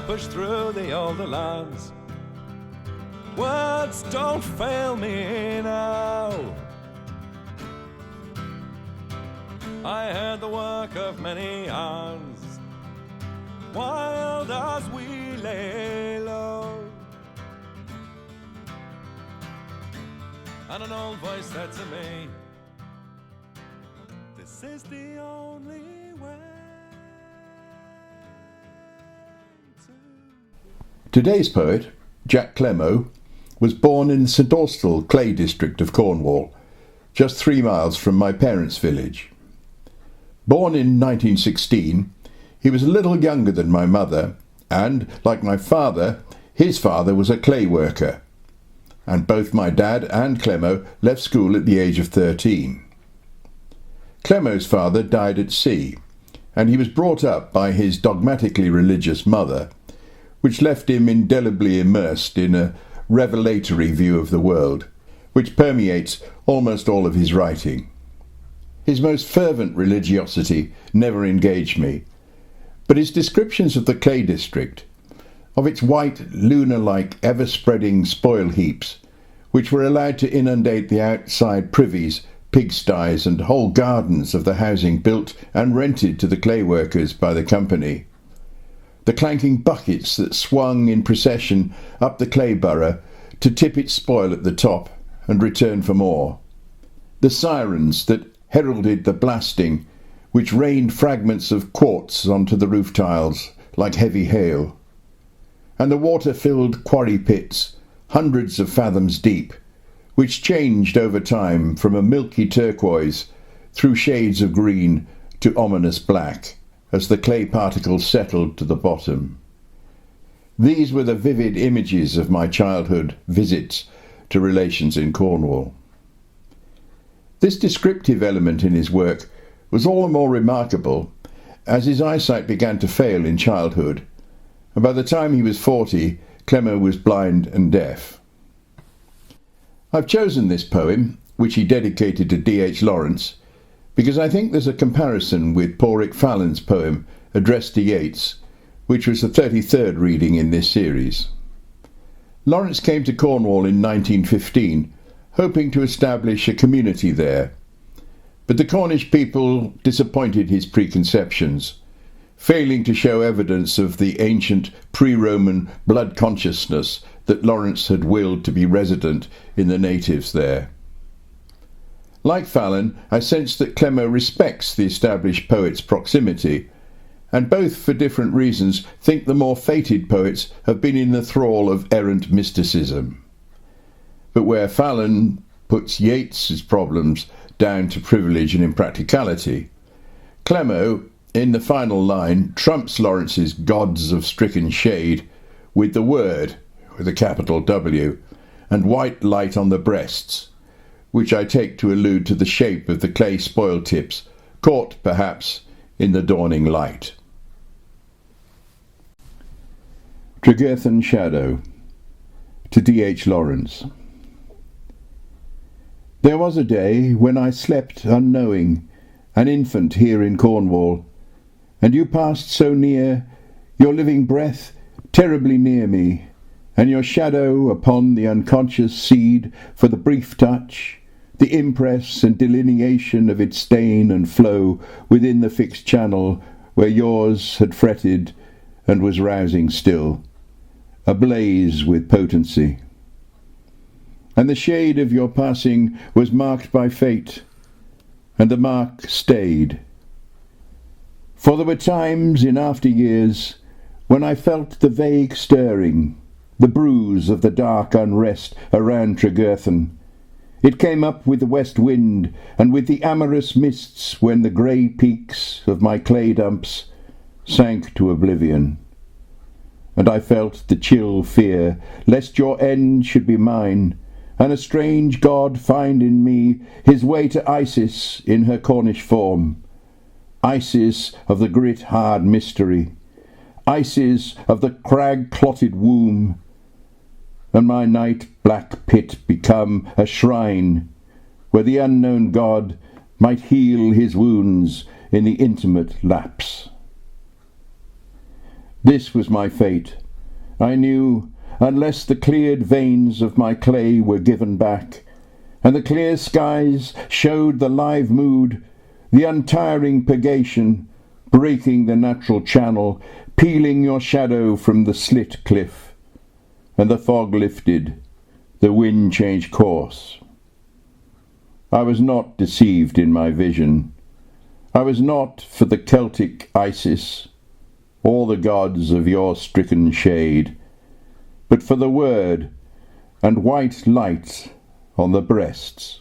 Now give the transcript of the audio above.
push through the older lands. Words don't fail me now. I heard the work of many hands, wild as we lay low. And an old voice said to me, this is the only way to... Today's poet, Jack Clemo, was born in the St Austell Clay district of Cornwall, just 3 miles from my parents' village. Born in 1916, he was a little younger than my mother, and, like my father, his father was a clay worker, and both my dad and Clemo left school at the age of 13. Clemo's father died at sea, and he was brought up by his dogmatically religious mother, which left him indelibly immersed in a revelatory view of the world, which permeates almost all of his writing. His most fervent religiosity never engaged me, but his descriptions of the clay district, of its white, lunar-like, ever-spreading spoil heaps, which were allowed to inundate the outside privies, pigsties and whole gardens of the housing built and rented to the clay workers by the company, the clanking buckets that swung in procession up the clay burrow to tip its spoil at the top and return for more, the sirens that heralded the blasting, which rained fragments of quartz onto the roof tiles like heavy hail, and the water-filled quarry pits, hundreds of fathoms deep, which changed over time from a milky turquoise through shades of green to ominous black as the clay particles settled to the bottom. These were the vivid images of my childhood visits to relations in Cornwall. This descriptive element in his work was all the more remarkable as his eyesight began to fail in childhood, and by the time he was 40, Clemo was blind and deaf. I've chosen this poem, which he dedicated to D.H. Lawrence, because I think there's a comparison with Padraig Fallon's poem addressed to Yeats, which was the 33rd reading in this series. Lawrence came to Cornwall in 1915, hoping to establish a community there, but the Cornish people disappointed his preconceptions, failing to show evidence of the ancient pre-Roman blood consciousness that Lawrence had willed to be resident in the natives there. Like Fallon, I sense that Clemo respects the established poet's proximity, and both, for different reasons, think the more fated poets have been in the thrall of errant mysticism. But where Fallon puts Yeats's problems down to privilege and impracticality, Clemo, in the final line, trumps Lawrence's gods of stricken shade with the word, with a capital W, and white light on the breasts, which I take to allude to the shape of the clay spoil tips, caught, perhaps, in the dawning light. Tregerthen Shadow, to D.H. Lawrence. There was a day when I slept unknowing, an infant here in Cornwall, and you passed so near, your living breath terribly near me, and your shadow upon the unconscious seed for the brief touch, the impress and delineation of its stain and flow within the fixed channel where yours had fretted and was rousing still, ablaze with potency. And the shade of your passing was marked by fate, and the mark stayed. For there were times in after years when I felt the vague stirring, the bruise of the dark unrest around Tregerthen. It came up with the west wind and with the amorous mists when the grey peaks of my clay dumps sank to oblivion. And I felt the chill fear lest your end should be mine, and a strange god find in me his way to Isis in her Cornish form, Isis of the grit hard mystery, Isis of the crag-clotted womb, and my night black pit become a shrine where the unknown god might heal his wounds in the intimate lapse. This was my fate. I knew, unless the cleared veins of my clay were given back, and the clear skies showed the live mood, the untiring purgation, breaking the natural channel, peeling your shadow from the slit cliff, and the fog lifted, the wind changed course. I was not deceived in my vision. I was not for the Celtic Isis, all the gods of your stricken shade, but for the word and white light on the breasts